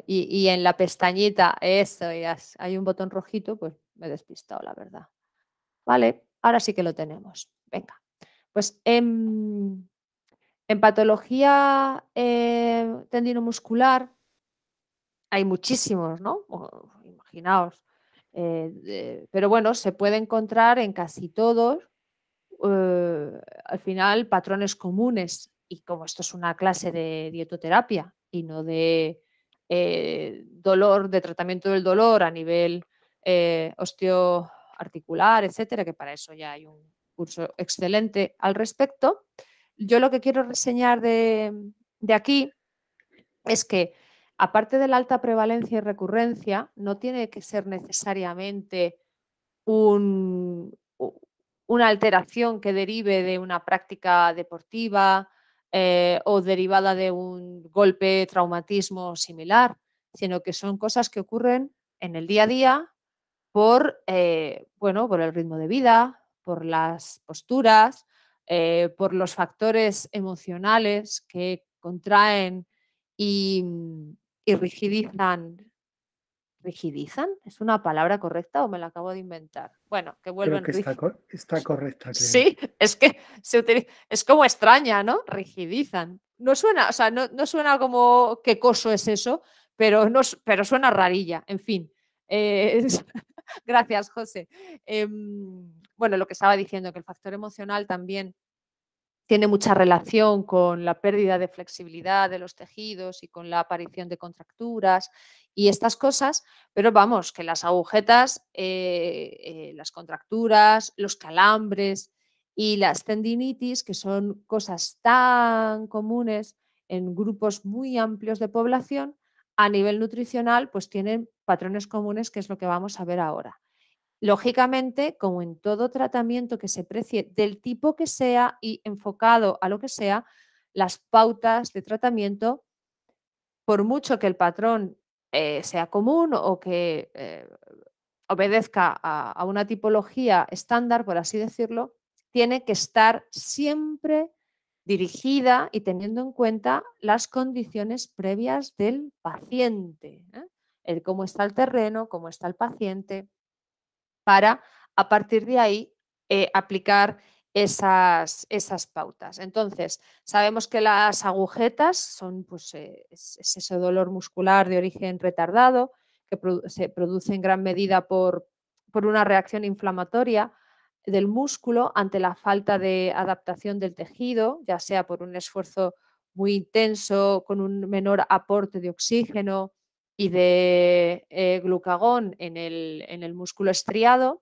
Y en la pestañita, eso, hay un botón rojito, pues me he despistado, la verdad. Vale, ahora sí que lo tenemos. Venga, pues en patología tendinomuscular hay muchísimos, ¿no? Imaginaos. Pero bueno, se puede encontrar en casi todos, al final, patrones comunes. Y como esto es una clase de dietoterapia y no de dolor, de tratamiento del dolor a nivel osteoarticular, etcétera, que para eso ya hay un curso excelente al respecto. Yo lo que quiero reseñar de aquí es que, aparte de la alta prevalencia y recurrencia, no tiene que ser necesariamente un, una alteración que derive de una práctica deportiva o derivada de un golpe, traumatismo similar, sino que son cosas que ocurren en el día a día bueno, por el ritmo de vida, por las posturas, por los factores emocionales que contraen y, y rigidizan. ¿Rigidizan? ¿Es una palabra correcta o me la acabo de inventar? Bueno, que Creo vuelven que está correcta, creo. Sí, es que es como extraña, ¿no? Rigidizan. No suena, o sea, no suena como qué coso es eso, pero, pero suena rarilla. En fin. Gracias, José. Bueno, lo que estaba diciendo, que el factor emocional también tiene mucha relación con la pérdida de flexibilidad de los tejidos y con la aparición de contracturas y estas cosas, pero vamos, que las agujetas, las contracturas, los calambres y las tendinitis, que son cosas tan comunes en grupos muy amplios de población, a nivel nutricional, pues tienen patrones comunes, que es lo que vamos a ver ahora. Lógicamente, como en todo tratamiento que se precie del tipo que sea y enfocado a lo que sea, las pautas de tratamiento, por mucho que el patrón sea común o que obedezca a una tipología estándar, por así decirlo, tiene que estar siempre dirigida y teniendo en cuenta las condiciones previas del paciente, el cómo está el terreno, cómo está el paciente, para, a partir de ahí, aplicar esas pautas. Entonces, sabemos que las agujetas son, pues, es ese dolor muscular de origen retardado que se produce en gran medida por una reacción inflamatoria del músculo ante la falta de adaptación del tejido, ya sea por un esfuerzo muy intenso, con un menor aporte de oxígeno y de glucagón en el músculo estriado.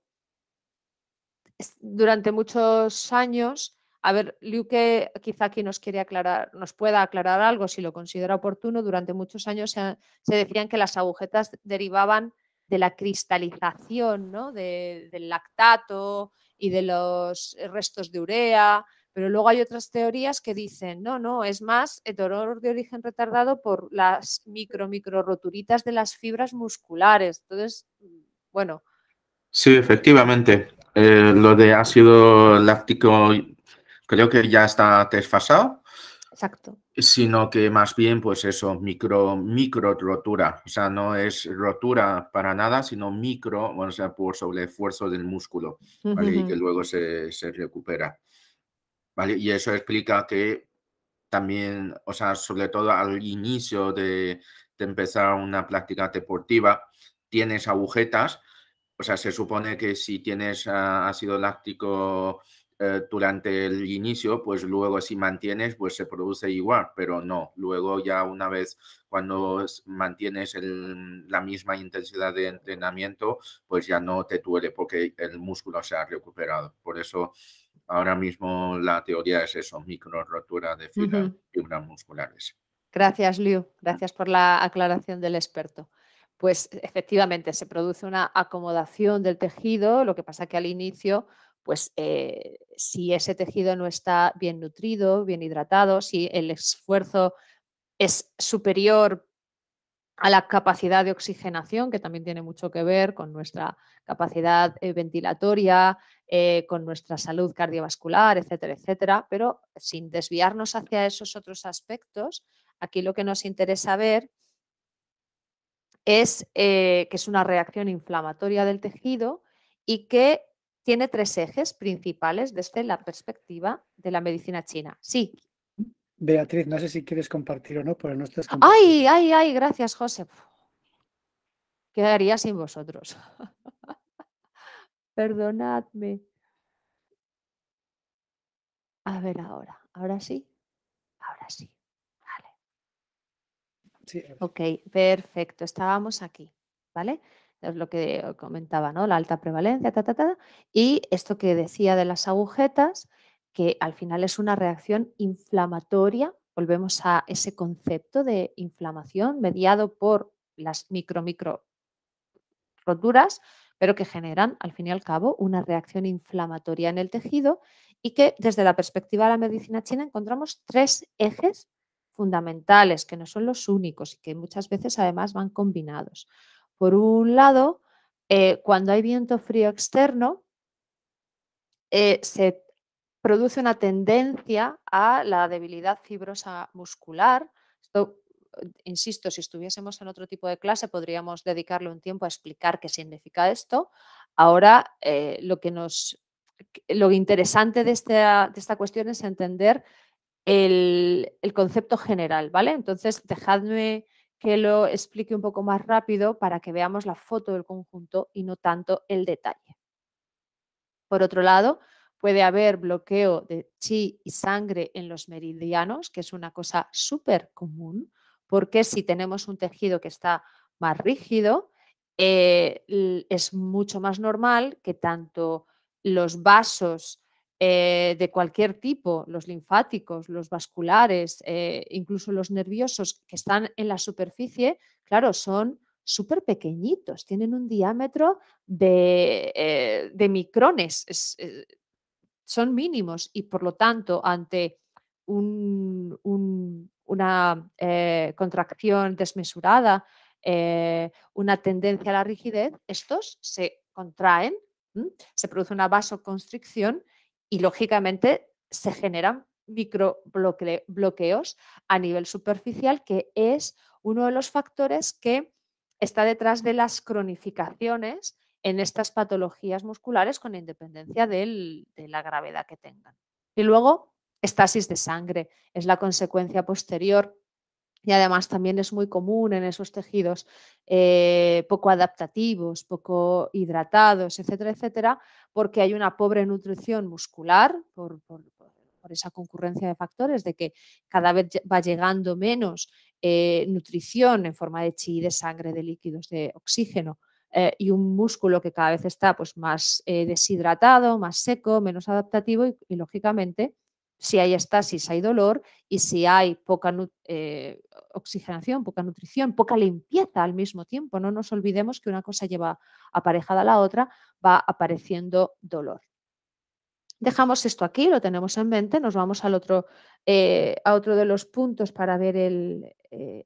Durante muchos años, a ver, Liuke quizá aquí nos pueda aclarar algo si lo considera oportuno. Durante muchos años se decían que las agujetas derivaban de la cristalización, ¿no? Del lactato y de los restos de urea, pero luego hay otras teorías que dicen, no, es más el dolor de origen retardado por las micro roturitas de las fibras musculares. Entonces, bueno. Sí, efectivamente. Lo de ácido láctico creo que ya está desfasado. Exacto. Sino que más bien, pues eso, micro rotura. O sea, no es rotura para nada, sino micro, o sea, por sobreesfuerzo del músculo, ¿vale? Y que luego se recupera, ¿vale? Y eso explica que también, o sea, sobre todo al inicio de empezar una práctica deportiva, tienes agujetas. O sea, se supone que si tienes ácido láctico durante el inicio, pues luego si mantienes, pues se produce igual, pero no. Luego ya una vez cuando mantienes la misma intensidad de entrenamiento, pues ya no te duele porque el músculo se ha recuperado. Por eso ahora mismo la teoría es eso, micro rotura de fibras musculares. Gracias, Liu. Gracias por la aclaración del experto. Pues efectivamente se produce una acomodación del tejido, lo que pasa que al inicio, pues si ese tejido no está bien nutrido, bien hidratado, si el esfuerzo es superior a la capacidad de oxigenación, que también tiene mucho que ver con nuestra capacidad ventilatoria, con nuestra salud cardiovascular, etcétera, etcétera, pero sin desviarnos hacia esos otros aspectos, aquí lo que nos interesa ver es que es una reacción inflamatoria del tejido y que tiene 3 ejes principales desde la perspectiva de la medicina china. Sí. Beatriz, no sé si quieres compartir o no, pero no estás ¡Ay, compartiendo. ay, ay! Gracias, José. ¿Qué haría sin vosotros? Perdonadme. A ver ahora. ¿Ahora sí? Ahora sí. Vale. Sí, Ok, perfecto. Estábamos aquí, ¿vale? Es lo que comentaba, ¿no? La alta prevalencia, y esto que decía de las agujetas, que al final es una reacción inflamatoria. Volvemos a ese concepto de inflamación mediado por las micro roturas, pero que generan, al fin y al cabo, una reacción inflamatoria en el tejido y que desde la perspectiva de la medicina china encontramos 3 ejes fundamentales, que no son los únicos y que muchas veces además van combinados. Por un lado, cuando hay viento frío externo, se produce una tendencia a la debilidad fibrosa muscular. Esto, insisto, si estuviésemos en otro tipo de clase podríamos dedicarle un tiempo a explicar qué significa esto. Ahora, lo interesante de esta cuestión es entender el concepto general, ¿vale? Entonces, dejadme que lo explique un poco más rápido para que veamos la foto del conjunto y no tanto el detalle. Por otro lado, puede haber bloqueo de chi y sangre en los meridianos, que es una cosa súper común, porque si tenemos un tejido que está más rígido, es mucho más normal que tanto los vasos de cualquier tipo, los linfáticos, los vasculares, incluso los nerviosos que están en la superficie, claro, son súper pequeñitos, tienen un diámetro de micrones, son mínimos y por lo tanto ante una contracción desmesurada, una tendencia a la rigidez, estos se contraen, se produce una vasoconstricción y lógicamente se generan microbloqueos a nivel superficial, que es uno de los factores que está detrás de las cronificaciones en estas patologías musculares con independencia de la gravedad que tengan. Y luego, estasis de sangre es la consecuencia posterior y además también es muy común en esos tejidos poco adaptativos, poco hidratados, etcétera, etcétera, porque hay una pobre nutrición muscular por esa concurrencia de factores, de que cada vez va llegando menos nutrición en forma de chi, de sangre, de líquidos, de oxígeno, y un músculo que cada vez está pues, más deshidratado, más seco, menos adaptativo y lógicamente si hay estasis hay dolor y si hay poca oxigenación, poca nutrición, poca limpieza al mismo tiempo. No nos olvidemos que una cosa lleva aparejada a la otra, va apareciendo dolor. Dejamos esto aquí, lo tenemos en mente, nos vamos a otro de los puntos para ver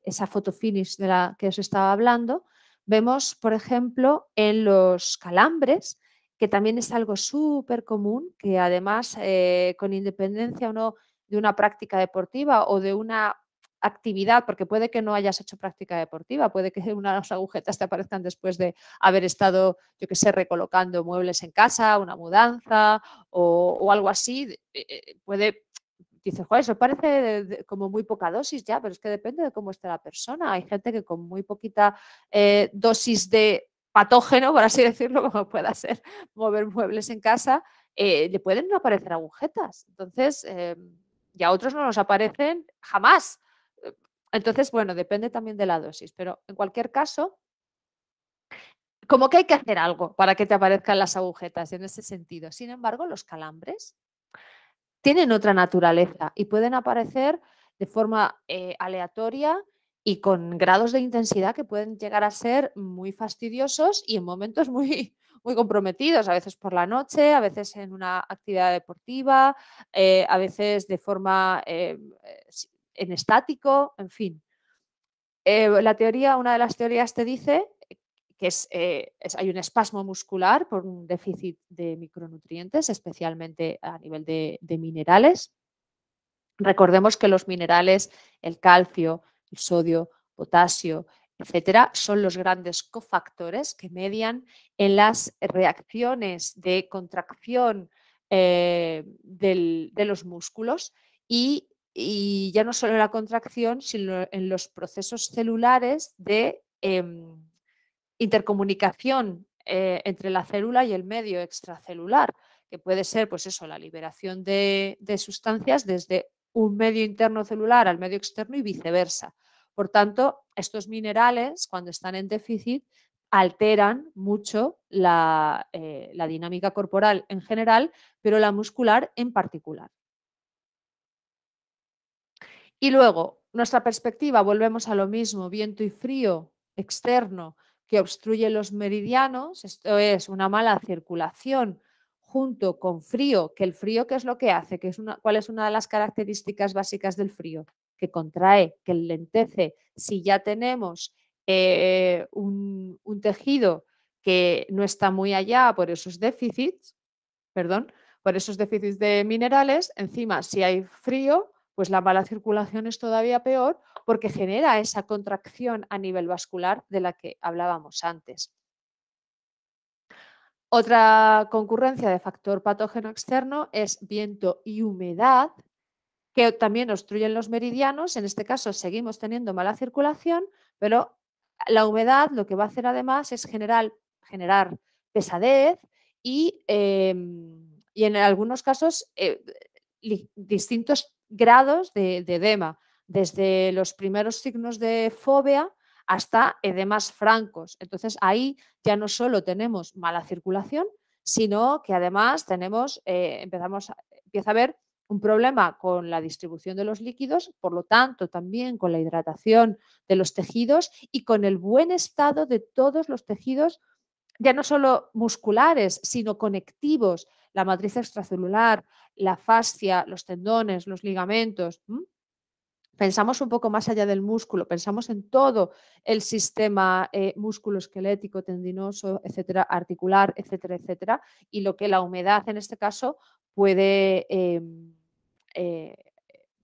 esa foto finish de la que os estaba hablando. Vemos, por ejemplo, en los calambres, que también es algo súper común, que además, con independencia o no de una práctica deportiva o de una actividad, porque puede que no hayas hecho práctica deportiva, puede que unas agujetas te aparezcan después de haber estado, yo qué sé, recolocando muebles en casa, una mudanza o algo así, dices, joder, eso parece como muy poca dosis ya, pero es que depende de cómo esté la persona. Hay gente que con muy poquita dosis de patógeno, por así decirlo, como pueda ser mover muebles en casa, le pueden no aparecer agujetas. Entonces, y a otros no nos aparecen jamás. Entonces, bueno, depende también de la dosis, pero en cualquier caso, como que hay que hacer algo para que te aparezcan las agujetas en ese sentido. Sin embargo, los calambres tienen otra naturaleza y pueden aparecer de forma aleatoria y con grados de intensidad que pueden llegar a ser muy fastidiosos y en momentos muy, muy comprometidos, a veces por la noche, a veces en una actividad deportiva, a veces de forma en estático, en fin. Una de las teorías te dice que hay un espasmo muscular por un déficit de micronutrientes, especialmente a nivel de minerales. Recordemos que los minerales, el calcio, el sodio, potasio, etcétera, son los grandes cofactores que median en las reacciones de contracción de los músculos y ya no solo en la contracción, sino en los procesos celulares de intercomunicación entre la célula y el medio extracelular, que puede ser, pues eso, la liberación de sustancias desde un medio interno celular al medio externo y viceversa. Por tanto, estos minerales, cuando están en déficit, alteran mucho la dinámica corporal en general, pero la muscular en particular. Y luego, nuestra perspectiva, volvemos a lo mismo, viento y frío externo que obstruye los meridianos, esto es una mala circulación junto con frío, que el frío, ¿qué es lo que hace? ¿Cuál es una de las características básicas del frío? Que contrae, que lentece. Si ya tenemos un tejido que no está muy allá por esos déficits, por esos déficits de minerales, encima si hay frío, pues la mala circulación es todavía peor porque genera esa contracción a nivel vascular de la que hablábamos antes. Otra concurrencia de factor patógeno externo es viento y humedad, que también obstruyen los meridianos. En este caso seguimos teniendo mala circulación, pero la humedad lo que va a hacer además es generar pesadez y en algunos casos distintos grados de edema, desde los primeros signos de fobia hasta edemas francos. Entonces ahí ya no solo tenemos mala circulación, sino que además empieza a haber un problema con la distribución de los líquidos, por lo tanto también con la hidratación de los tejidos y con el buen estado de todos los tejidos, ya no solo musculares, sino conectivos, la matriz extracelular, la fascia, los tendones, los ligamentos. Pensamos un poco más allá del músculo, pensamos en todo el sistema musculoesquelético, tendinoso, etcétera, articular, etcétera, etcétera, y lo que la humedad en este caso puede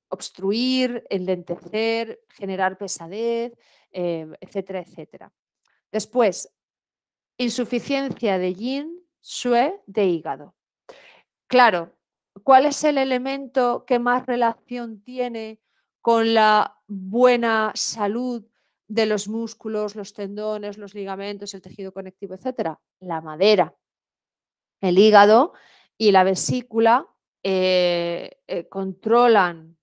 obstruir, enlentecer, generar pesadez, etcétera, etcétera. Después, insuficiencia de yin, shue de hígado. Claro, ¿cuál es el elemento que más relación tiene con la buena salud de los músculos, los tendones, los ligamentos, el tejido conectivo, etcétera? La madera. El hígado y la vesícula controlan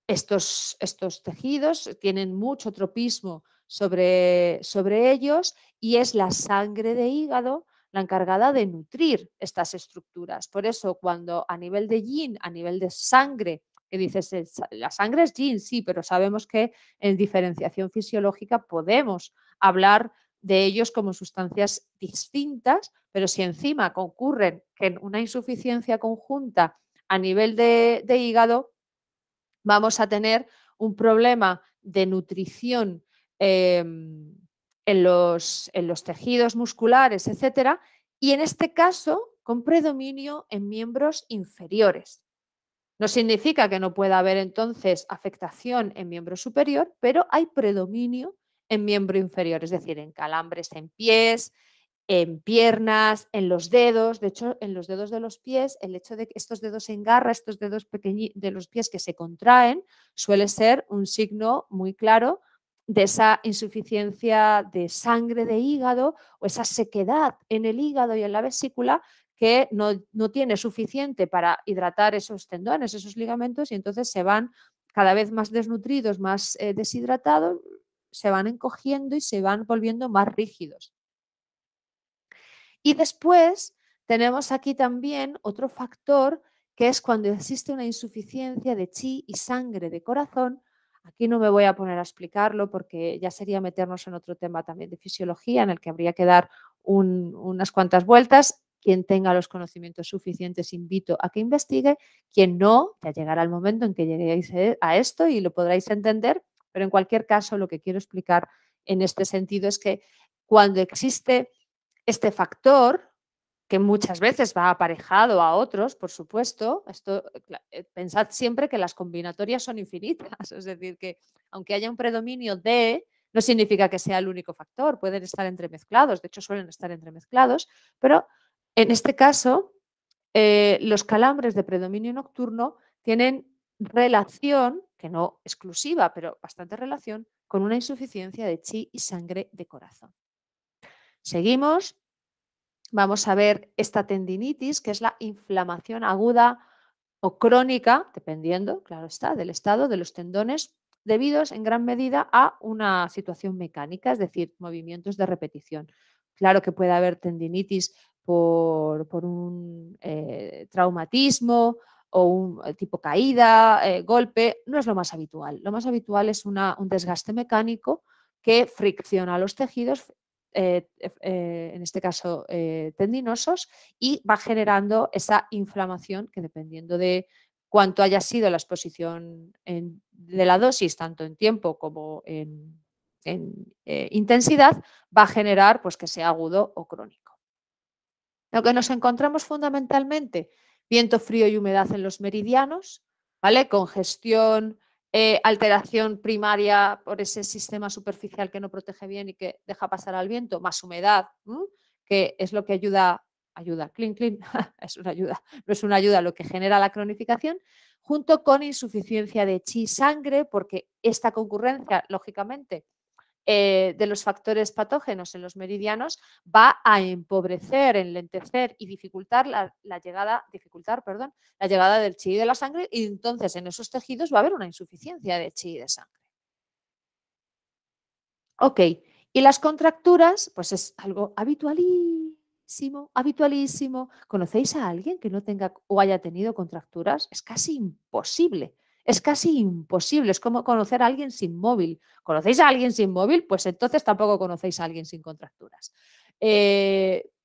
estos tejidos, tienen mucho tropismo sobre ellos y es la sangre de hígado la encargada de nutrir estas estructuras. Por eso, cuando a nivel de yin, a nivel de sangre, que dices, la sangre es yin, sí, pero sabemos que en diferenciación fisiológica podemos hablar de ellos como sustancias distintas, pero si encima concurren en una insuficiencia conjunta a nivel de hígado, vamos a tener un problema de nutrición en los tejidos musculares, etcétera, y en este caso con predominio en miembros inferiores. No significa que no pueda haber entonces afectación en miembro superior, pero hay predominio en miembro inferior, es decir, en calambres en pies, en piernas, en los dedos. De hecho, en los dedos de los pies, el hecho de que estos dedos en garra, estos dedos de los pies que se contraen, suele ser un signo muy claro de esa insuficiencia de sangre de hígado o esa sequedad en el hígado y en la vesícula que no tiene suficiente para hidratar esos tendones, esos ligamentos, y entonces se van cada vez más desnutridos, más deshidratados, se van encogiendo y se van volviendo más rígidos. Y después tenemos aquí también otro factor que es cuando existe una insuficiencia de chi y sangre de corazón. Aquí no me voy a poner a explicarlo porque ya sería meternos en otro tema también de fisiología en el que habría que dar unas cuantas vueltas. Quien tenga los conocimientos suficientes invito a que investigue. Quien no, ya llegará el momento en que lleguéis a esto y lo podréis entender. Pero en cualquier caso, lo que quiero explicar en este sentido es que cuando existe este factor, que muchas veces va aparejado a otros, por supuesto, pensad siempre que las combinatorias son infinitas, es decir, que aunque haya un predominio de No significa que sea el único factor, pueden estar entremezclados, de hecho suelen estar entremezclados, pero en este caso los calambres de predominio nocturno tienen relación, que no exclusiva, pero bastante relación, con una insuficiencia de chi y sangre de corazón. Seguimos, vamos a ver esta tendinitis, que es la inflamación aguda o crónica, dependiendo, claro está, del estado de los tendones, debidos en gran medida a una situación mecánica, es decir, movimientos de repetición. Claro que puede haber tendinitis por un traumatismo o un tipo caída, golpe, no es lo más habitual. Lo más habitual es un desgaste mecánico que fricciona los tejidos, en este caso tendinosos, y va generando esa inflamación que, dependiendo de cuánto haya sido la exposición de la dosis, tanto en tiempo como en intensidad, va a generar pues, que sea agudo o crónico. Lo que nos encontramos fundamentalmente, viento frío y humedad en los meridianos, ¿vale? Congestión, alteración primaria por ese sistema superficial que no protege bien y que deja pasar al viento, más humedad, que es lo que ayuda, clean, es una ayuda, no es una ayuda lo que genera la cronificación, junto con insuficiencia de chi sangre, porque esta concurrencia, lógicamente, de los factores patógenos en los meridianos va a empobrecer, enlentecer y dificultar la llegada del chi y de la sangre, y entonces en esos tejidos va a haber una insuficiencia de chi y de sangre. Ok, y las contracturas, pues es algo habitualísimo, habitualísimo. ¿Conocéis a alguien que no tenga o haya tenido contracturas? Es casi imposible. Es casi imposible, es como conocer a alguien sin móvil. ¿Conocéis a alguien sin móvil? Pues entonces tampoco conocéis a alguien sin contracturas.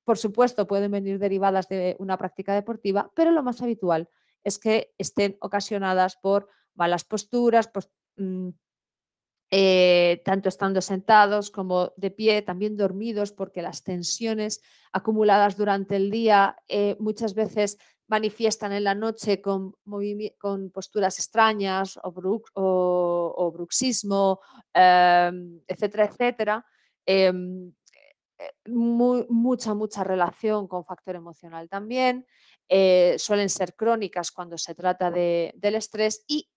Por supuesto, pueden venir derivadas de una práctica deportiva, pero lo más habitual es que estén ocasionadas por malas posturas, tanto estando sentados como de pie, también dormidos, porque las tensiones acumuladas durante el día muchas veces manifiestan en la noche con posturas extrañas o bruxismo, etcétera, etcétera. Mucha relación con factor emocional también. Suelen ser crónicas cuando se trata del estrés, y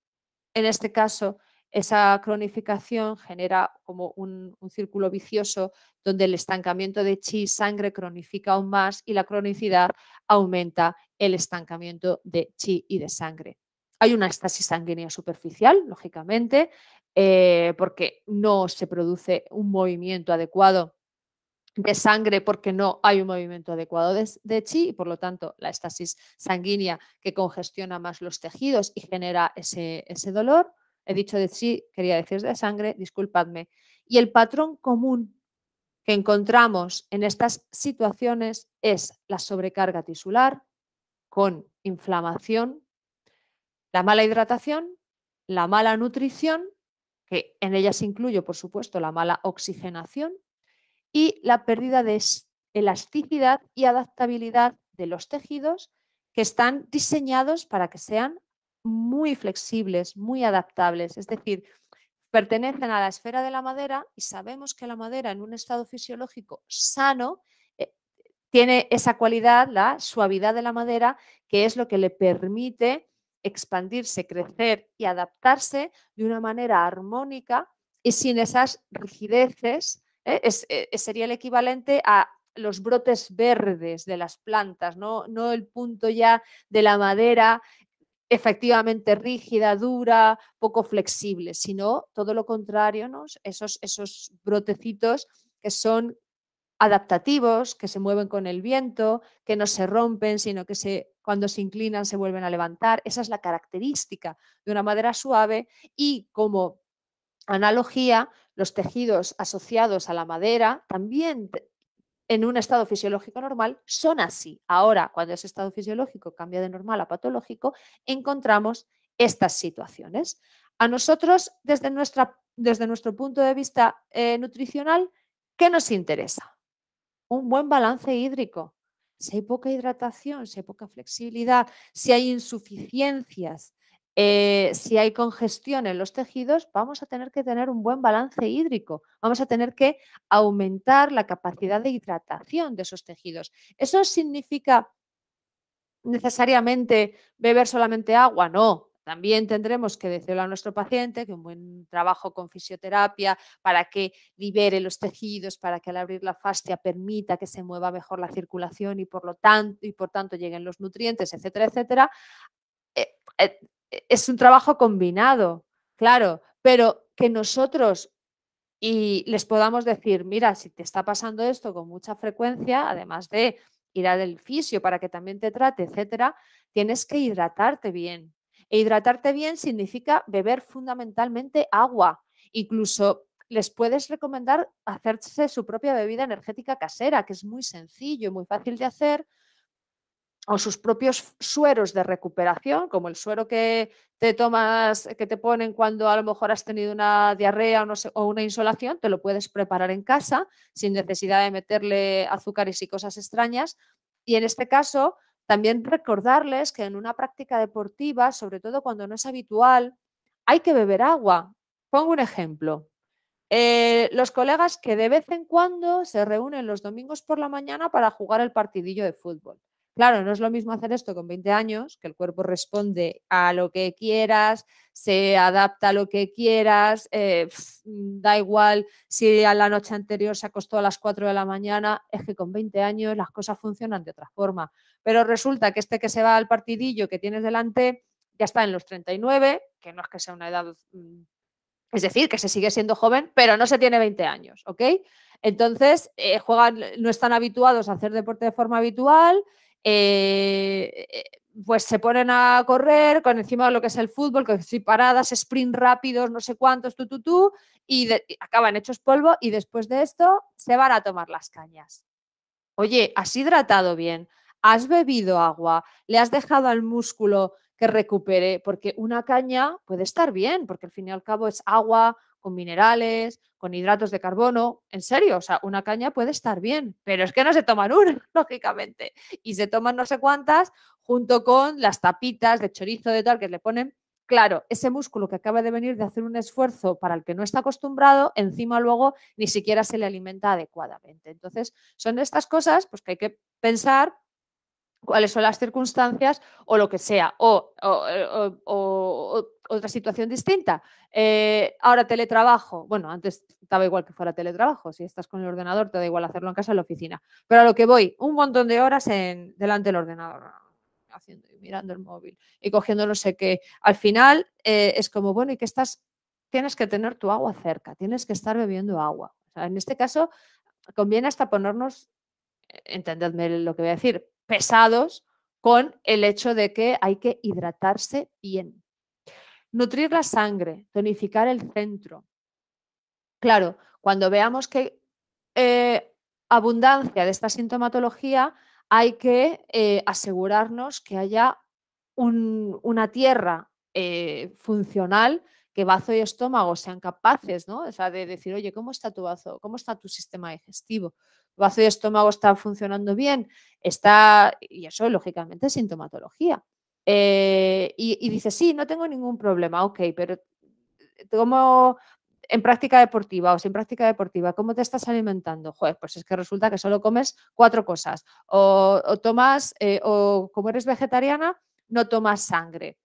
en este caso esa cronificación genera como un círculo vicioso donde el estancamiento de chi sangre cronifica aún más, y la cronicidad aumenta el estancamiento de chi y de sangre. Hay una estasis sanguínea superficial, lógicamente, porque no se produce un movimiento adecuado de sangre, porque no hay un movimiento adecuado de chi, y por lo tanto la estasis sanguínea que congestiona más los tejidos y genera ese dolor. He dicho de chi, quería decir de sangre, disculpadme. Y el patrón común que encontramos en estas situaciones es la sobrecarga tisular con inflamación, la mala hidratación, la mala nutrición, que en ellas incluyo, por supuesto, la mala oxigenación, y la pérdida de elasticidad y adaptabilidad de los tejidos, que están diseñados para que sean muy flexibles, muy adaptables. Es decir, pertenecen a la esfera de la madera, y sabemos que la madera en un estado fisiológico sano tiene esa cualidad, la suavidad de la madera, que es lo que le permite expandirse, crecer y adaptarse de una manera armónica y sin esas rigideces. Sería el equivalente a los brotes verdes de las plantas, no el punto ya de la madera efectivamente rígida, dura, poco flexible, sino todo lo contrario, ¿no? Esos brotecitos que son adaptativos, que se mueven con el viento, que no se rompen, sino que cuando se inclinan se vuelven a levantar. Esa es la característica de una madera suave, y como analogía, los tejidos asociados a la madera también en un estado fisiológico normal son así. Ahora, cuando ese estado fisiológico cambia de normal a patológico, encontramos estas situaciones. A nosotros, desde nuestro punto de vista nutricional, ¿qué nos interesa? Un buen balance hídrico. Si hay poca hidratación, si hay poca flexibilidad, si hay insuficiencias Si hay congestión en los tejidos, vamos a tener que tener un buen balance hídrico, vamos a tener que aumentar la capacidad de hidratación de esos tejidos. ¿Eso significa necesariamente beber solamente agua? No. También tendremos que decirle a nuestro paciente que un buen trabajo con fisioterapia para que libere los tejidos, para que al abrir la fascia permita que se mueva mejor la circulación y por tanto lleguen los nutrientes, etcétera, etcétera. Es un trabajo combinado, claro, pero que nosotros les podamos decir, mira, si te está pasando esto con mucha frecuencia, además de ir al fisio para que también te trate, etcétera, tienes que hidratarte bien. E hidratarte bien significa beber fundamentalmente agua. Incluso les puedes recomendar hacerse su propia bebida energética casera, que es muy sencillo, muy fácil de hacer, o sus propios sueros de recuperación, como el suero que te tomas, que te ponen cuando a lo mejor has tenido una diarrea o, no sé, o una insolación, te lo puedes preparar en casa sin necesidad de meterle azúcares y cosas extrañas. Y en este caso, también recordarles que en una práctica deportiva, sobre todo cuando no es habitual, hay que beber agua. Pongo un ejemplo. Los colegas que de vez en cuando se reúnen los domingos por la mañana para jugar el partidillo de fútbol. Claro, no es lo mismo hacer esto con 20 años, que el cuerpo responde a lo que quieras, se adapta a lo que quieras, da igual si a la noche anterior se acostó a las 4 de la mañana, es que con 20 años las cosas funcionan de otra forma. Pero resulta que este que se va al partidillo que tienes delante ya está en los 39, que no es que sea una edad... Es decir, que se sigue siendo joven, pero no se tiene 20 años, ¿ok? Entonces, no están habituados a hacer deporte de forma habitual, pues se ponen a correr con encima de lo que es el fútbol, con paradas, sprint rápidos, no sé cuántos, y acaban hechos polvo y después de esto se van a tomar las cañas. Oye, ¿has hidratado bien? ¿Has bebido agua? ¿Le has dejado al músculo que recupere? Porque una caña puede estar bien, porque al fin y al cabo es agua con minerales, con hidratos de carbono. En serio, o sea, una caña puede estar bien, pero es que no se toman una, lógicamente. Y se toman no sé cuántas junto con las tapitas de chorizo de tal que le ponen. Claro, ese músculo que acaba de venir de hacer un esfuerzo para el que no está acostumbrado, encima luego ni siquiera se le alimenta adecuadamente. Entonces, son estas cosas pues, que hay que pensar cuáles son las circunstancias o lo que sea, o otra situación distinta. Ahora teletrabajo, bueno, antes estaba igual que fuera teletrabajo, si estás con el ordenador te da igual hacerlo en casa o en la oficina, pero a lo que voy, un montón de horas delante del ordenador, haciendo y mirando el móvil y cogiendo no sé qué. Al final es como, bueno, y que tienes que tener tu agua cerca, tienes que estar bebiendo agua. O sea, en este caso conviene hasta ponernos, entendedme lo que voy a decir, pesados con el hecho de que hay que hidratarse bien. Nutrir la sangre, tonificar el centro. Claro, cuando veamos que abundancia de esta sintomatología, hay que asegurarnos que haya una tierra funcional, que bazo y estómago sean capaces, ¿no? O sea, de decir, oye, ¿cómo está tu bazo? ¿Cómo está tu sistema digestivo? ¿Tu bazo y estómago está funcionando bien? Y eso, lógicamente, es sintomatología. Y dices, sí, no tengo ningún problema, ok, pero ¿cómo en práctica deportiva o sin práctica deportiva, cómo te estás alimentando? Joder, pues es que resulta que solo comes 4 cosas. O tomas, o como eres vegetariana, no tomas sangre.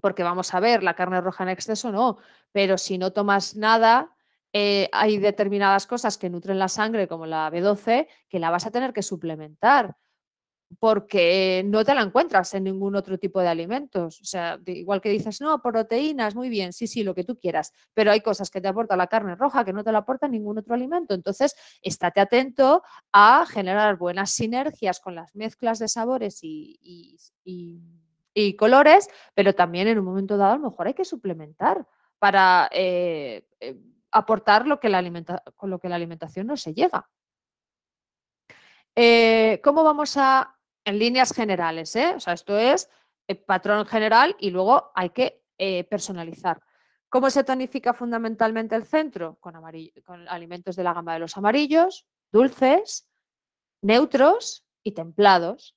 Porque vamos a ver, la carne roja en exceso no, pero si no tomas nada, hay determinadas cosas que nutren la sangre, como la B12, que la vas a tener que suplementar porque no te la encuentras en ningún otro tipo de alimentos. O sea, igual que dices, no, proteínas, muy bien, sí, sí, lo que tú quieras, pero hay cosas que te aporta la carne roja que no te la aporta ningún otro alimento. Entonces, estate atento a generar buenas sinergias con las mezclas de sabores y colores, pero también en un momento dado a lo mejor hay que suplementar para aportar con lo que la alimentación no se llega. ¿Cómo vamos en líneas generales? O sea, esto es el patrón general y luego hay que personalizar. ¿Cómo se tonifica fundamentalmente el centro? Con alimentos de la gama de los amarillos, dulces, neutros y templados.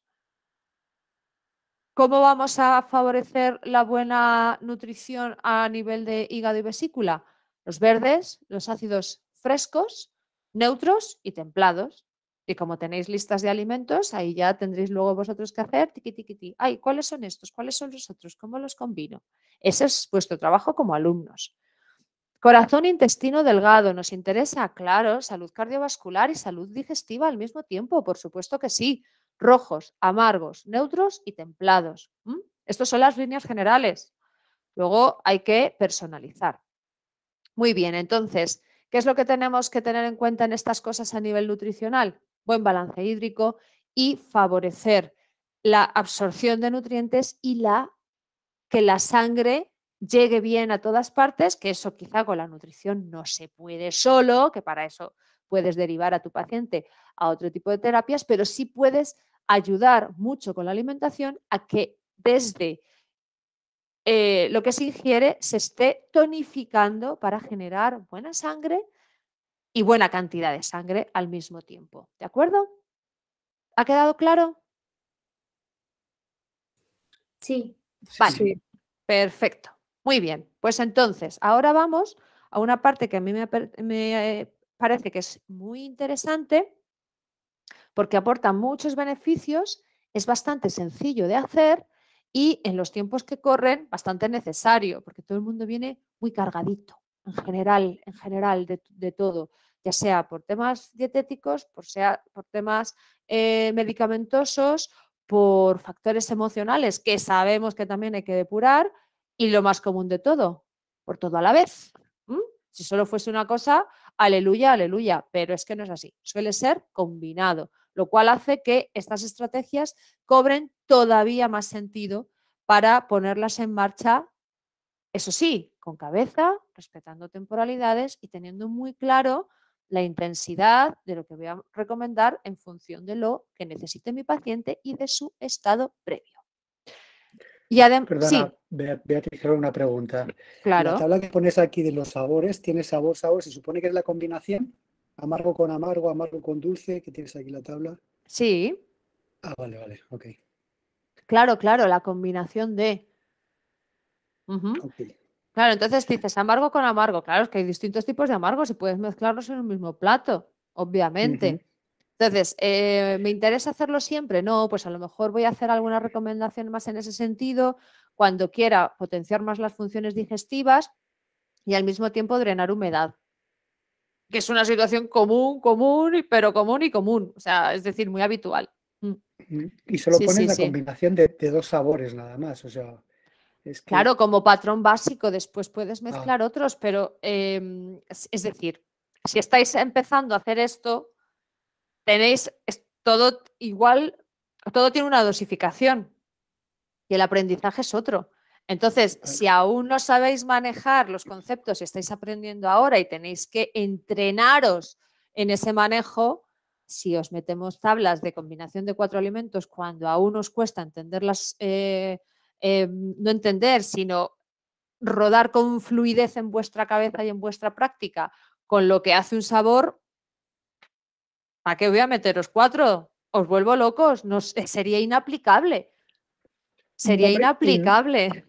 ¿Cómo vamos a favorecer la buena nutrición a nivel de hígado y vesícula? Los verdes, los ácidos frescos, neutros y templados. Y como tenéis listas de alimentos, ahí ya tendréis luego vosotros que hacer tiqui, tiqui, tiqui. Ay, ¿cuáles son estos? ¿Cuáles son los otros? ¿Cómo los combino? Ese es vuestro trabajo como alumnos. Corazón e intestino delgado, ¿nos interesa? Claro, salud cardiovascular y salud digestiva al mismo tiempo, por supuesto que sí. Rojos, amargos, neutros y templados. Estas son las líneas generales. Luego hay que personalizar. Muy bien, entonces, ¿qué es lo que tenemos que tener en cuenta en estas cosas a nivel nutricional? Buen balance hídrico y favorecer la absorción de nutrientes y que la sangre llegue bien a todas partes, que eso quizá con la nutrición no se puede solo, que para eso puedes derivar a tu paciente a otro tipo de terapias, pero sí puedes ayudar mucho con la alimentación a que desde lo que se ingiere se esté tonificando para generar buena sangre y buena cantidad de sangre al mismo tiempo. ¿De acuerdo? ¿Ha quedado claro? Sí. Vale. Sí. Perfecto. Muy bien. Pues entonces, ahora vamos a una parte que a mí me parece que es muy interesante porque aporta muchos beneficios, es bastante sencillo de hacer y en los tiempos que corren bastante necesario, porque todo el mundo viene muy cargadito, en general de todo, ya sea por temas dietéticos, por temas medicamentosos, por factores emocionales que sabemos que también hay que depurar y lo más común de todo, por todo a la vez. Si solo fuese una cosa, aleluya, aleluya, pero es que no es así, suele ser combinado, lo cual hace que estas estrategias cobren todavía más sentido para ponerlas en marcha, eso sí, con cabeza, respetando temporalidades y teniendo muy claro la intensidad de lo que voy a recomendar en función de lo que necesite mi paciente y de su estado previo. Y además, Perdona, sí, Beatriz, solo una pregunta. La claro, tabla que pones aquí de los sabores, tiene sabor, sabor, se supone que es la combinación, amargo con amargo, amargo con dulce, que tienes aquí la tabla. sí, Ah, vale, vale, ok. claro, la combinación de... Ujú. Ok. Claro, entonces dices amargo con amargo. Claro, es que hay distintos tipos de amargos y puedes mezclarlos en un mismo plato, Ujú. obviamente. Entonces, ¿me interesa hacerlo siempre? No, pues a lo mejor voy a hacer alguna recomendación más en ese sentido cuando quiera potenciar más las funciones digestivas y al mismo tiempo drenar humedad, que es una situación pero común y común. O sea, es decir, muy habitual. Y solo Sí, pones sí, la sí. combinación de dos sabores nada más, o sea, es que... Claro, como patrón básico, después puedes Ah, mezclar otros, pero es decir, si estáis empezando a hacer esto, tenéis todo igual, todo tiene una dosificación y el aprendizaje es otro. Entonces, vale. si aún no sabéis manejar los conceptos y estáis aprendiendo ahora y tenéis que entrenaros en ese manejo, si os metemos tablas de combinación de 4 alimentos cuando aún os cuesta entenderlas, no entender, sino rodar con fluidez en vuestra cabeza y en vuestra práctica con lo que hace un sabor, ¿para qué voy a meteros 4? Os vuelvo locos, no, sería inaplicable. Sería Hombre, inaplicable.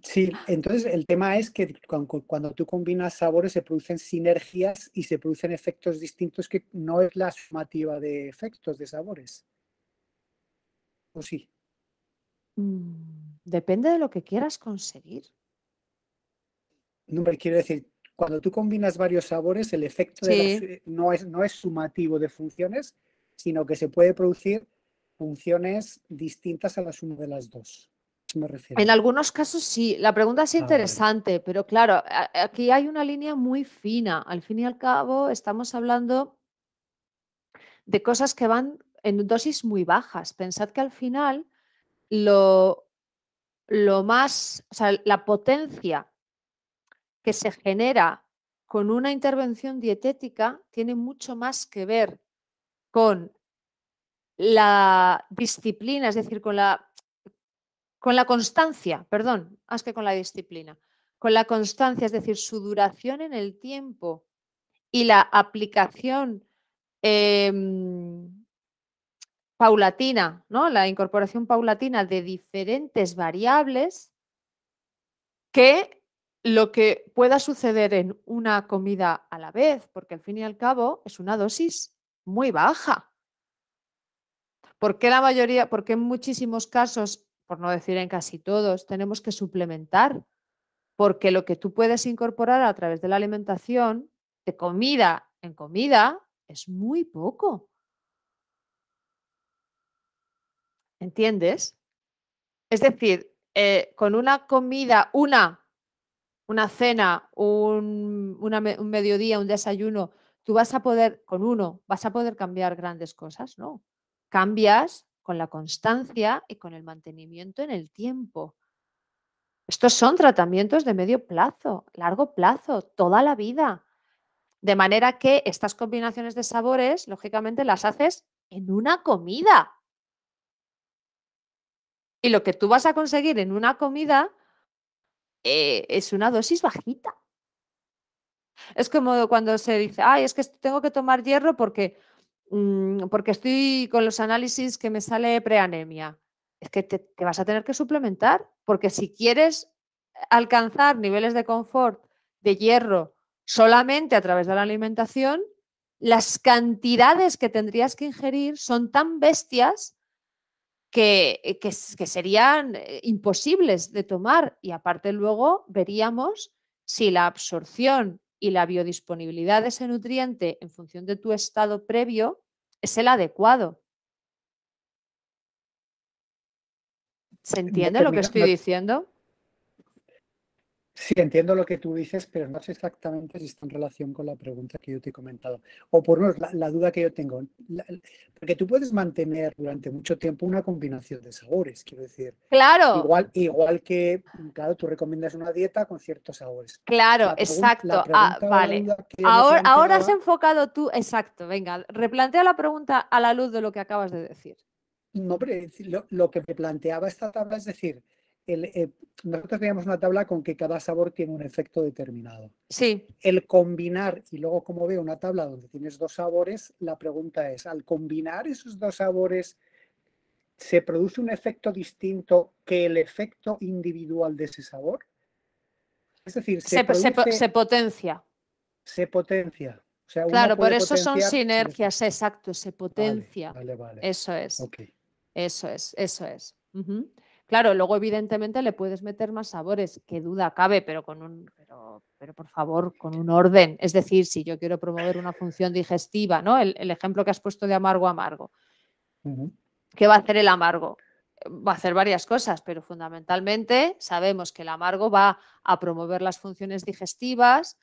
sí, entonces el tema es que cuando tú combinas sabores se producen sinergias y se producen efectos distintos que no es la sumativa de efectos de sabores. ¿O sí? Depende de lo que quieras conseguir. No, me quiero decir, cuando tú combinas varios sabores, el efecto Sí. no es sumativo de funciones, sino que se puede producir funciones distintas a la suma de las dos. ¿A qué me refiero? En algunos casos sí, la pregunta es Ah, vale. interesante, pero claro, aquí hay una línea muy fina. Al fin y al cabo, estamos hablando de cosas que van en dosis muy bajas. Pensad que al final lo, lo más, o sea, la potencia que se genera con una intervención dietética tiene mucho más que ver con la disciplina, es decir, con la constancia, perdón, más que con la disciplina, con la constancia, es decir, su duración en el tiempo y la aplicación paulatina, ¿no? La incorporación paulatina de diferentes variables que lo que pueda suceder en una comida a la vez, porque al fin y al cabo es una dosis muy baja. ¿Por qué la mayoría, por qué en muchísimos casos, por no decir en casi todos, tenemos que suplementar? Porque lo que tú puedes incorporar a través de la alimentación, de comida en comida, es muy poco. ¿Entiendes? Es decir, con una comida, una cena, un mediodía, un desayuno, tú vas a poder, con uno, vas a poder cambiar grandes cosas, ¿no? Cambias con la constancia y con el mantenimiento en el tiempo. Estos son tratamientos de medio plazo, largo plazo, toda la vida. De manera que estas combinaciones de sabores, lógicamente, las haces en una comida. Y lo que tú vas a conseguir en una comida es una dosis bajita. Es como cuando se dice, ay, es que tengo que tomar hierro porque estoy con los análisis que me sale preanemia. Es que te vas a tener que suplementar, porque si quieres alcanzar niveles de confort de hierro solamente a través de la alimentación, las cantidades que tendrías que ingerir son tan bestias que serían imposibles de tomar. Y aparte luego veríamos si la absorción y la biodisponibilidad de ese nutriente en función de tu estado previo es el adecuado. ¿Se entiende lo que estoy diciendo? Sí, entiendo lo que tú dices, pero no sé exactamente si está en relación con la pregunta que yo te he comentado. O por lo menos la duda que yo tengo. Porque tú puedes mantener durante mucho tiempo una combinación de sabores, quiero decir. Claro. Igual que, claro, tú recomiendas una dieta con ciertos sabores. Claro, exacto. La pregunta vale. que yo me Ahora has planteaba, enfocado tú, exacto. Venga, replantea la pregunta a la luz de lo que acabas de decir. no, pero lo que me planteaba esta tabla es decir, nosotros teníamos una tabla con que cada sabor tiene un efecto determinado. Sí. El combinar, y luego como veo una tabla donde tienes dos sabores, la pregunta es, al combinar esos dos sabores, ¿se produce un efecto distinto que el efecto individual de ese sabor? Es decir, Se potencia. Se potencia. O sea, uno Claro, por puede eso son potenciar sinergias, exacto, se potencia. Vale. Eso es. Okay. Eso es. Claro, luego evidentemente le puedes meter más sabores, qué duda cabe, pero pero por favor, con un orden. Es decir, si yo quiero promover una función digestiva, ¿no? El ejemplo que has puesto de amargo. ¿Qué va a hacer el amargo? Va a hacer varias cosas, pero fundamentalmente sabemos que el amargo va a promover las funciones digestivas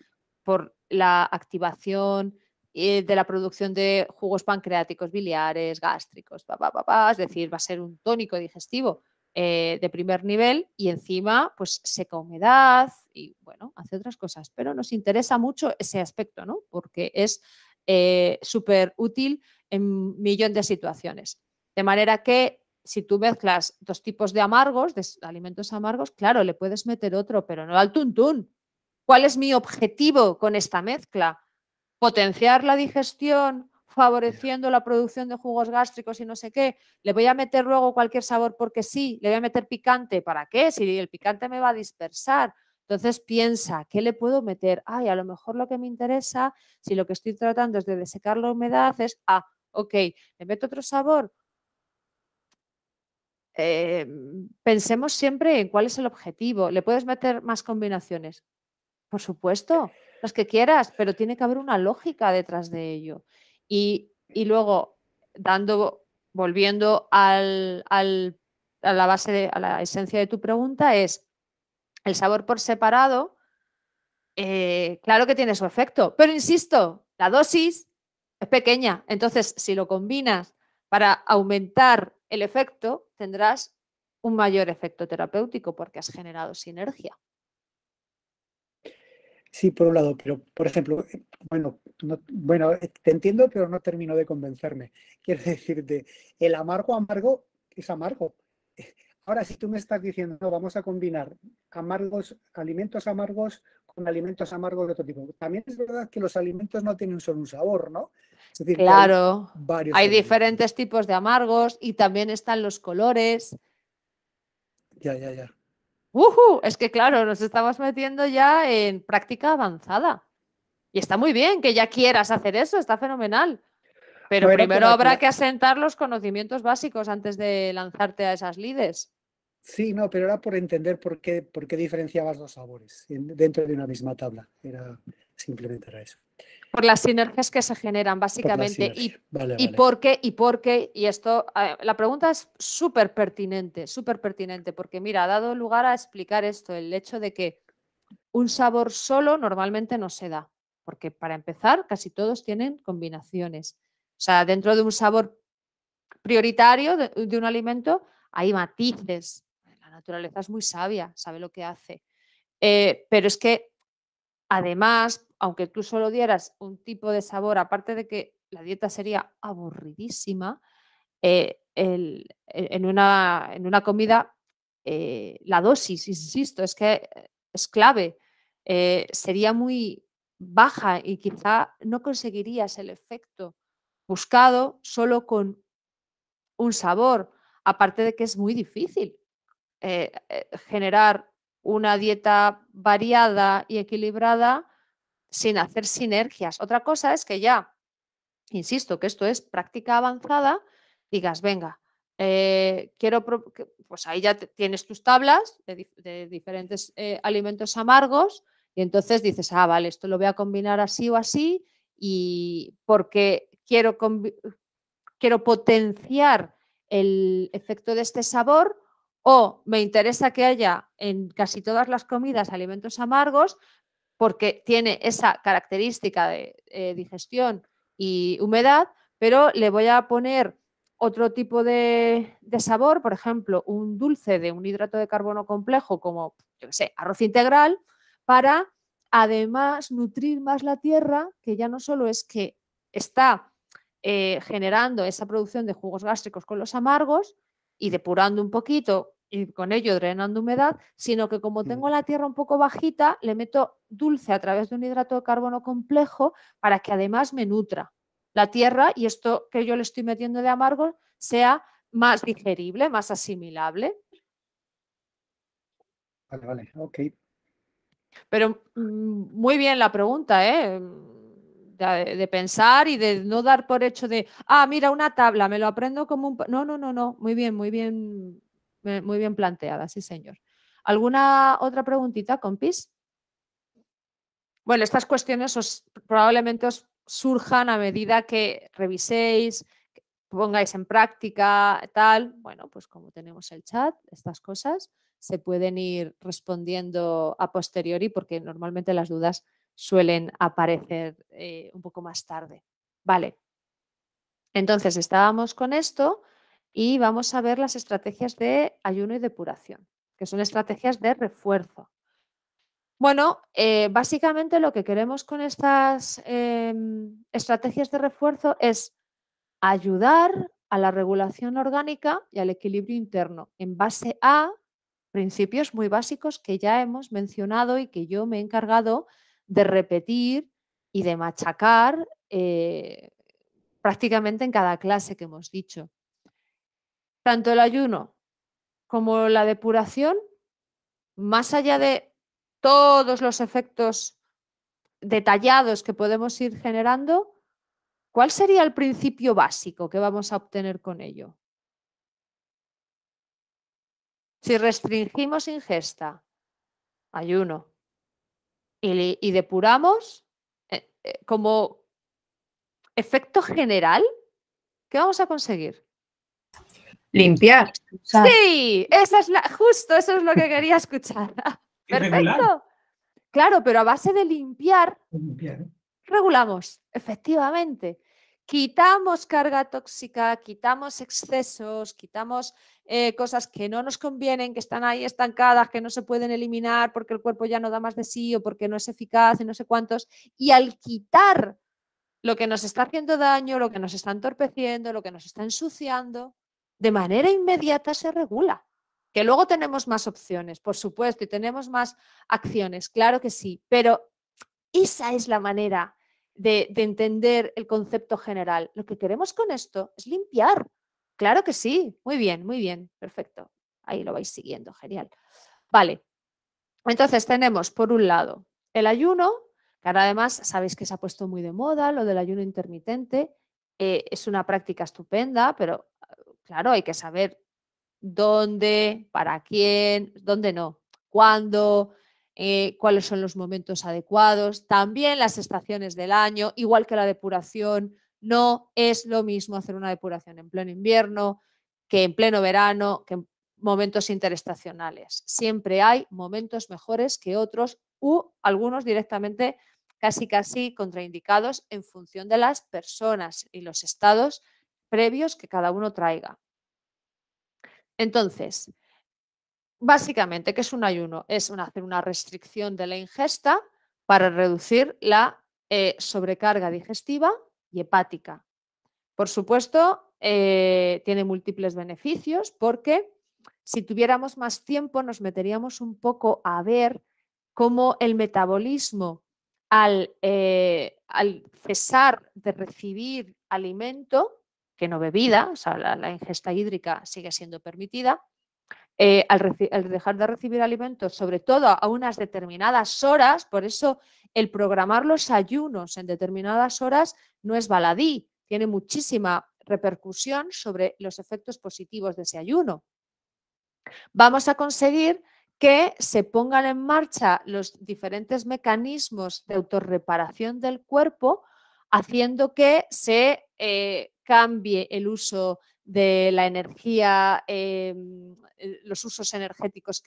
por la activación de la producción de jugos pancreáticos, biliares, gástricos, es decir, va a ser un tónico digestivo de primer nivel y encima pues seca humedad y bueno, hace otras cosas, pero nos interesa mucho ese aspecto, ¿no? Porque es súper útil en un millón de situaciones. De manera que si tú mezclas dos tipos de amargos, de alimentos amargos, claro, le puedes meter otro, pero no al tuntún. ¿Cuál es mi objetivo con esta mezcla? Potenciar la digestión, favoreciendo la producción de jugos gástricos y no sé qué. Le voy a meter luego cualquier sabor porque sí, le voy a meter picante. ¿Para qué? Si el picante me va a dispersar. Entonces piensa, ¿qué le puedo meter? Ay, a lo mejor lo que me interesa, si lo que estoy tratando es de desecar la humedad, es, ok, le meto otro sabor. Pensemos siempre en cuál es el objetivo. ¿Le puedes meter más combinaciones? Por supuesto, las que quieras, pero tiene que haber una lógica detrás de ello. Y luego, volviendo a la base, a la esencia de tu pregunta, es el sabor por separado, claro que tiene su efecto, pero insisto, la dosis es pequeña. Entonces, si lo combinas para aumentar el efecto, tendrás un mayor efecto terapéutico porque has generado sinergia. Sí, por un lado, pero por ejemplo, te entiendo, pero no termino de convencerme. Quiero decirte, el amargo es amargo. Ahora, si tú me estás diciendo, no, vamos a combinar alimentos amargos con alimentos amargos de otro tipo. También es verdad que los alimentos no tienen solo un sabor, ¿no? Es decir, Claro, hay varios hay sabores. diferentes tipos de amargos y también están los colores. Ya, ya, ya. Es que claro, nos estamos metiendo ya en práctica avanzada. Y está muy bien que ya quieras hacer eso, está fenomenal. Pero No, era primero por habrá que asentar los conocimientos básicos antes de lanzarte a esas lides. Sí, no, pero era por entender por qué diferenciabas los sabores dentro de una misma tabla. Era simplemente era eso. Por las sinergias que se generan, Por la básicamente. sinergia. Vale, Y vale. por qué, y esto, la pregunta es súper pertinente, porque mira, ha dado lugar a explicar esto, el hecho de que un sabor solo normalmente no se da, porque para empezar, casi todos tienen combinaciones. O sea, dentro de un sabor prioritario de un alimento hay matices. La naturaleza es muy sabia, sabe lo que hace. Pero es que además, aunque tú solo dieras un tipo de sabor, aparte de que la dieta sería aburridísima, en una comida, la dosis, insisto, es que es clave, sería muy baja y quizá no conseguirías el efecto buscado solo con un sabor, aparte de que es muy difícil generar una dieta variada y equilibrada sin hacer sinergias. Otra cosa es que ya, insisto, que esto es práctica avanzada, digas, venga, pues ahí ya tienes tus tablas de diferentes alimentos amargos y entonces dices, vale, esto lo voy a combinar así o así y porque quiero potenciar el efecto de este sabor o me interesa que haya en casi todas las comidas alimentos amargos porque tiene esa característica de digestión y humedad, pero le voy a poner otro tipo de sabor, por ejemplo, un dulce de un hidrato de carbono complejo como, yo qué sé, arroz integral, para además nutrir más la tierra, que ya no solo es que está generando esa producción de jugos gástricos con los amargos y depurando un poquito y con ello drenando humedad, sino que como tengo la tierra un poco bajita, le meto dulce a través de un hidrato de carbono complejo para que además me nutra la tierra y esto que yo le estoy metiendo de amargo sea más digerible, más asimilable. Vale, vale, ok. Pero muy bien la pregunta, ¿eh? De pensar y de no dar por hecho de, mira, una tabla, me lo aprendo como un... No, no, no, no, muy bien, muy bien planteada, sí, señor. ¿Alguna otra preguntita, compis? Bueno, estas cuestiones probablemente os surjan a medida que reviséis, que pongáis en práctica, tal. Bueno, pues como tenemos el chat, estas cosas se pueden ir respondiendo a posteriori porque normalmente las dudas suelen aparecer un poco más tarde. Vale, entonces estábamos con esto y vamos a ver las estrategias de ayuno y depuración, que son estrategias de refuerzo. Bueno, básicamente lo que queremos con estas estrategias de refuerzo es ayudar a la regulación orgánica y al equilibrio interno en base a principios muy básicos que ya hemos mencionado y que yo me he encargado de repetir y de machacar prácticamente en cada clase que hemos dicho. Tanto el ayuno como la depuración, más allá de todos los efectos detallados que podemos ir generando, ¿cuál sería el principio básico que vamos a obtener con ello? Si restringimos ingesta, ayuno, y depuramos, como efecto general, ¿qué vamos a conseguir? Limpiar. Sí, justo eso es lo que quería escuchar. Perfecto. Claro, pero a base de limpiar, regulamos, efectivamente. Quitamos carga tóxica, quitamos excesos, quitamos cosas que no nos convienen, que están ahí estancadas, que no se pueden eliminar porque el cuerpo ya no da más de sí o porque no es eficaz y no sé cuántos. Y al quitar lo que nos está haciendo daño, lo que nos está entorpeciendo, lo que nos está ensuciando, de manera inmediata se regula. Que luego tenemos más opciones, por supuesto, y tenemos más acciones, claro que sí, pero esa es la manera de entender el concepto general. Lo que queremos con esto es limpiar. Claro que sí, muy bien, perfecto. Ahí lo vais siguiendo, genial. Vale, entonces tenemos por un lado el ayuno, que ahora además sabéis que se ha puesto muy de moda, lo del ayuno intermitente. Es una práctica estupenda, pero claro, hay que saber dónde, para quién, dónde no, cuándo, cuáles son los momentos adecuados, también las estaciones del año, igual que la depuración. No es lo mismo hacer una depuración en pleno invierno que en pleno verano, que en momentos interestacionales. Siempre hay momentos mejores que otros u algunos directamente casi contraindicados en función de las personas y los estados previos que cada uno traiga. Entonces, básicamente, ¿qué es un ayuno? Es hacer una restricción de la ingesta para reducir la sobrecarga digestiva y hepática. Por supuesto, tiene múltiples beneficios porque si tuviéramos más tiempo nos meteríamos un poco a ver cómo el metabolismo al cesar de recibir alimento, que no bebida, o sea, la ingesta hídrica sigue siendo permitida, al dejar de recibir alimentos, sobre todo a unas determinadas horas, por eso el programar los ayunos en determinadas horas no es baladí, tiene muchísima repercusión sobre los efectos positivos de ese ayuno. Vamos a conseguir que se pongan en marcha los diferentes mecanismos de autorreparación del cuerpo, haciendo que se cambie el uso de la energía, los usos energéticos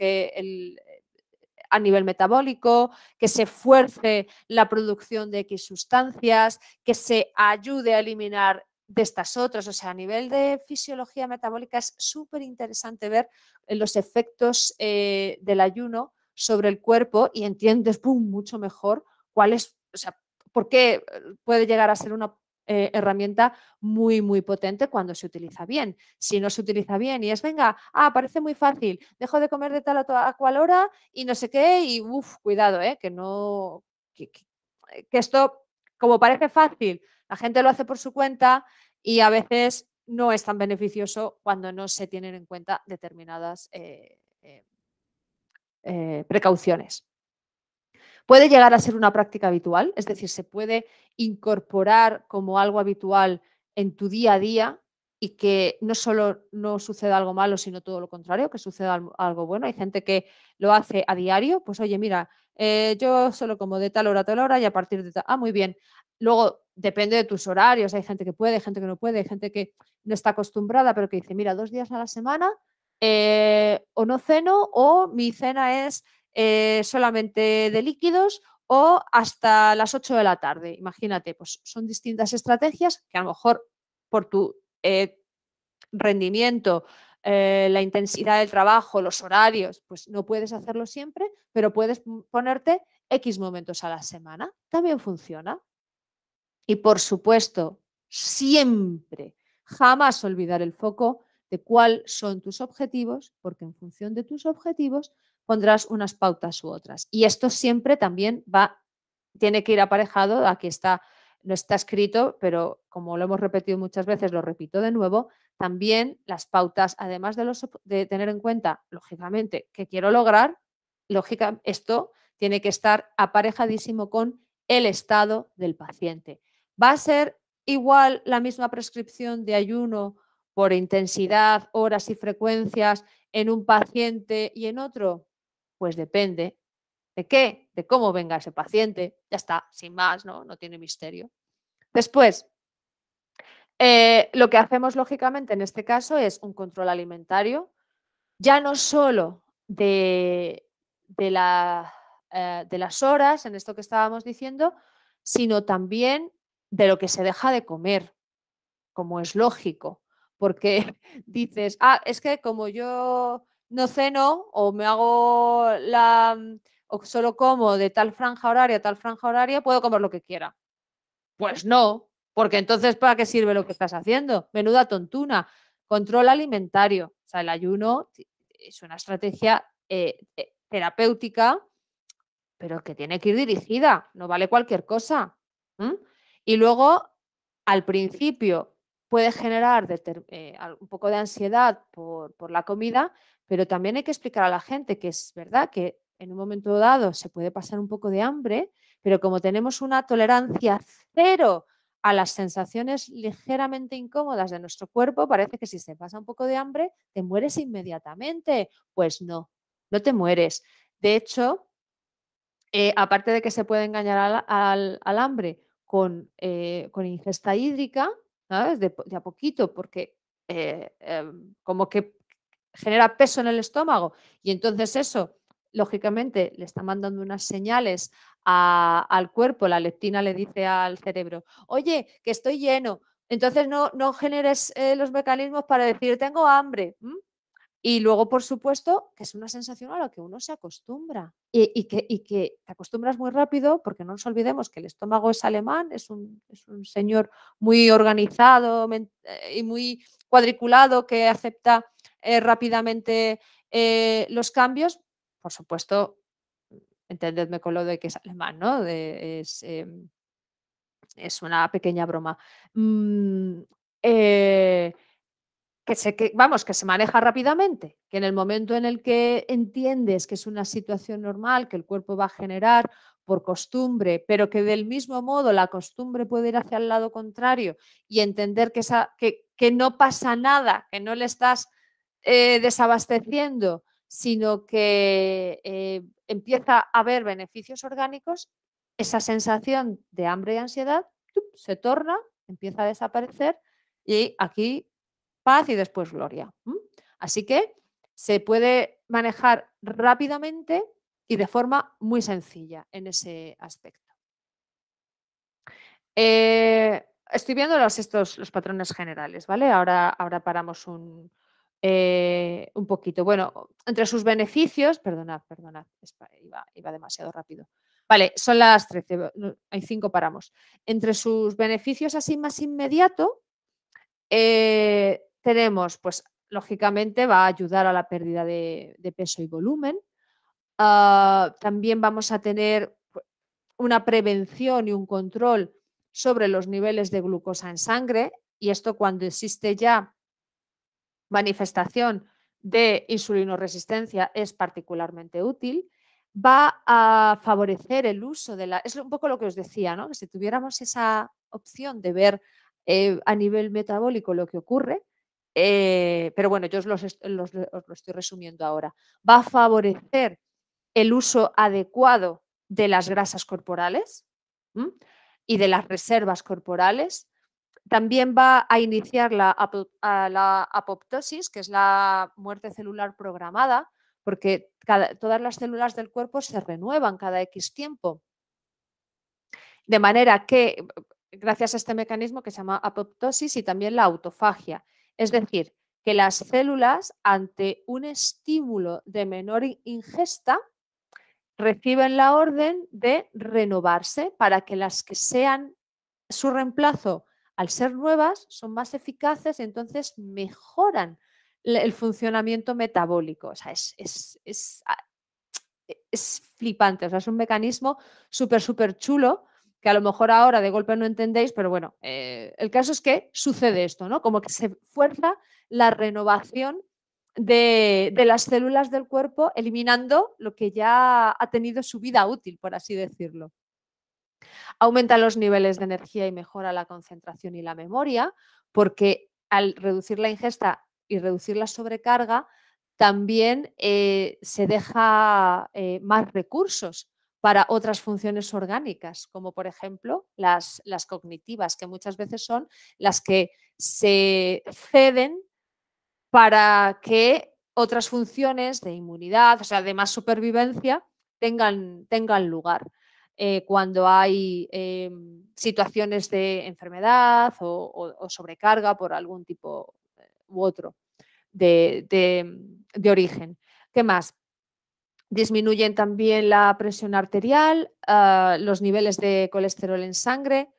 a nivel metabólico, que se fuerce la producción de X sustancias, que se ayude a eliminar de estas otras. O sea, a nivel de fisiología metabólica es súper interesante ver los efectos del ayuno sobre el cuerpo y entiendes mucho mejor cuál es, o sea, por qué puede llegar a ser una herramienta muy potente cuando se utiliza bien. Si no se utiliza bien y es, venga, parece muy fácil, dejo de comer de tal a cual hora y no sé qué, y cuidado, que no, que esto, como parece fácil, la gente lo hace por su cuenta y a veces no es tan beneficioso cuando no se tienen en cuenta determinadas precauciones. Puede llegar a ser una práctica habitual, es decir, se puede incorporar como algo habitual en tu día a día y que no solo no suceda algo malo, sino todo lo contrario, que suceda algo bueno. Hay gente que lo hace a diario, pues oye, mira, yo solo como de tal hora y a partir de tal, muy bien. Luego depende de tus horarios, hay gente que puede, hay gente que no puede, hay gente que no está acostumbrada, pero que dice, mira, 2 días a la semana o no ceno o mi cena es solamente de líquidos o hasta las 8 de la tarde. Imagínate, pues son distintas estrategias que a lo mejor por tu rendimiento, la intensidad del trabajo, los horarios, pues no puedes hacerlo siempre, pero puedes ponerte X momentos a la semana. También funciona. Y por supuesto, siempre, jamás olvidar el foco de cuáles son tus objetivos, porque en función de tus objetivos pondrás unas pautas u otras. Y esto siempre también tiene que ir aparejado, aquí está, no está escrito, pero como lo hemos repetido muchas veces, lo repito de nuevo, también las pautas, además de tener en cuenta, lógicamente, que quiero lograr, esto tiene que estar aparejadísimo con el estado del paciente. ¿Va a ser igual la misma prescripción de ayuno por intensidad, horas y frecuencias en un paciente y en otro? Pues depende. ¿De qué? De cómo venga ese paciente. Ya está, sin más, no tiene misterio. Después, lo que hacemos lógicamente en este caso es un control alimentario, ya no solo de las horas, en esto que estábamos diciendo, sino también de lo que se deja de comer, como es lógico, porque dices, es que como yo no ceno o me hago o solo como de tal franja horaria a tal franja horaria, puedo comer lo que quiera. Pues no, porque entonces ¿para qué sirve lo que estás haciendo? Menuda tontuna. Control alimentario, o sea, el ayuno es una estrategia terapéutica, pero que tiene que ir dirigida, no vale cualquier cosa. Y luego, al principio, puede generar un poco de ansiedad por la comida, pero también hay que explicar a la gente que es verdad que en un momento dado se puede pasar un poco de hambre, pero como tenemos una tolerancia cero a las sensaciones ligeramente incómodas de nuestro cuerpo, parece que si se pasa un poco de hambre, te mueres inmediatamente. Pues no, no te mueres. De hecho, aparte de que se puede engañar al hambre con ingesta hídrica, ¿sabes? De a poquito, porque como que genera peso en el estómago y entonces eso, lógicamente, le está mandando unas señales al cuerpo, la leptina le dice al cerebro, oye, que estoy lleno, entonces no generes los mecanismos para decir tengo hambre. Y luego, por supuesto, que es una sensación a la que uno se acostumbra y que te acostumbras muy rápido porque no nos olvidemos que el estómago es alemán, es un señor muy organizado y muy cuadriculado que acepta rápidamente los cambios. Por supuesto, entendedme con lo de que es alemán, ¿no? Es una pequeña broma. Que se maneja rápidamente, que en el momento en el que entiendes que es una situación normal, que el cuerpo va a generar por costumbre, pero que del mismo modo la costumbre puede ir hacia el lado contrario y entender que no pasa nada, que no le estás desabasteciendo, sino que empieza a haber beneficios orgánicos, esa sensación de hambre y ansiedad se torna, empieza a desaparecer y aquí paz y después gloria. Así que se puede manejar rápidamente y de forma muy sencilla en ese aspecto. Estoy viendo los patrones generales, ¿vale? Ahora paramos un poquito. Bueno, entre sus beneficios, perdonad, iba demasiado rápido. Vale, son las 13, hay 5, paramos. Entre sus beneficios así más inmediato, tenemos, pues, lógicamente va a ayudar a la pérdida de peso y volumen. También vamos a tener una prevención y un control sobre los niveles de glucosa en sangre y esto cuando existe ya manifestación de insulinoresistencia es particularmente útil. Va a favorecer el uso es un poco lo que os decía, ¿no? Que si tuviéramos esa opción de ver a nivel metabólico lo que ocurre, pero bueno, yo os lo estoy resumiendo ahora. Va a favorecer el uso adecuado de las grasas corporales y de las reservas corporales. También va a iniciar la apoptosis, que es la muerte celular programada, porque todas las células del cuerpo se renuevan cada X tiempo. De manera que, gracias a este mecanismo que se llama apoptosis y también la autofagia, es decir, que las células ante un estímulo de menor ingesta reciben la orden de renovarse para que las que sean su reemplazo, al ser nuevas, son más eficaces y entonces mejoran el funcionamiento metabólico. O sea, es flipante, o sea, es un mecanismo súper chulo que a lo mejor ahora de golpe no entendéis, pero bueno, el caso es que sucede esto, ¿no? Como que se fuerza la renovación de las células del cuerpo, eliminando lo que ya ha tenido su vida útil, por así decirlo. Aumenta los niveles de energía y mejora la concentración y la memoria, porque al reducir la ingesta y reducir la sobrecarga, también se deja más recursos para otras funciones orgánicas, como por ejemplo las cognitivas, que muchas veces son las que se ceden para que otras funciones de inmunidad, o sea, de más supervivencia, tengan lugar. Cuando hay situaciones de enfermedad o sobrecarga por algún tipo u otro de origen. ¿Qué más? Disminuyen también la presión arterial, los niveles de colesterol en sangre.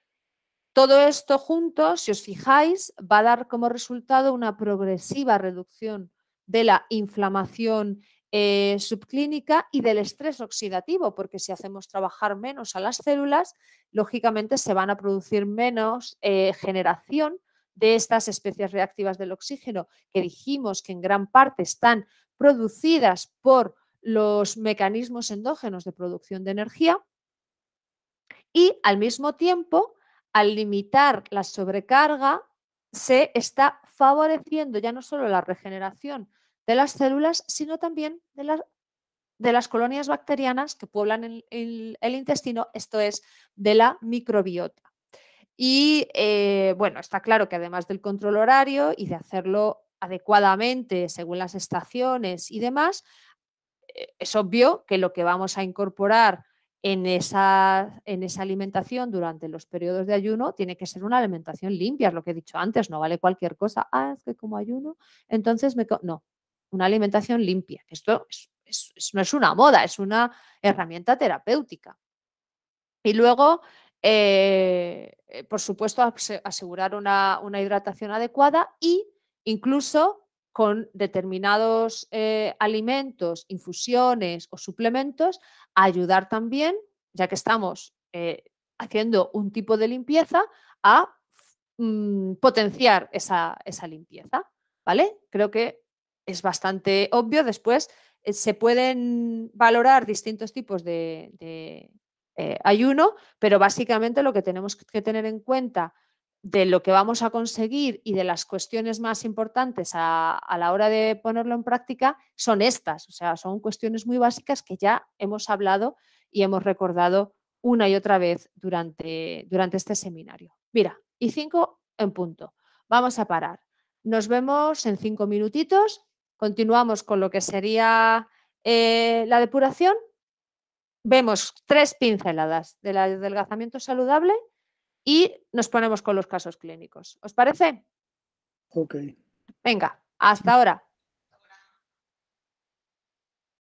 Todo esto junto, si os fijáis, va a dar como resultado una progresiva reducción de la inflamación subclínica y del estrés oxidativo, porque si hacemos trabajar menos a las células, lógicamente se van a producir menos generación de estas especies reactivas del oxígeno, que dijimos que en gran parte están producidas por los mecanismos endógenos de producción de energía, y al mismo tiempo, al limitar la sobrecarga, se está favoreciendo ya no solo la regeneración de las células, sino también de las colonias bacterianas que pueblan el intestino, esto es, de la microbiota. Y bueno, está claro que además del control horario y de hacerlo adecuadamente según las estaciones y demás, es obvio que lo que vamos a incorporar en esa alimentación durante los periodos de ayuno tiene que ser una alimentación limpia, es lo que he dicho antes, no vale cualquier cosa. Ah, es que como ayuno, entonces no, una alimentación limpia. Esto no es una moda, es una herramienta terapéutica. Y luego, por supuesto, asegurar una hidratación adecuada e incluso con determinados alimentos, infusiones o suplementos, ayudar también, ya que estamos haciendo un tipo de limpieza, a potenciar esa limpieza, ¿vale? Creo que es bastante obvio. Después se pueden valorar distintos tipos de ayuno, pero básicamente lo que tenemos que tener en cuenta de lo que vamos a conseguir y de las cuestiones más importantes a la hora de ponerlo en práctica son estas, o sea, son cuestiones muy básicas que ya hemos hablado y hemos recordado una y otra vez durante este seminario. Mira, y 5 en punto. Vamos a parar. Nos vemos en 5 minutitos. Continuamos con lo que sería la depuración. Vemos 3 pinceladas del adelgazamiento saludable y nos ponemos con los casos clínicos. ¿Os parece? Ok. Venga, hasta ahora.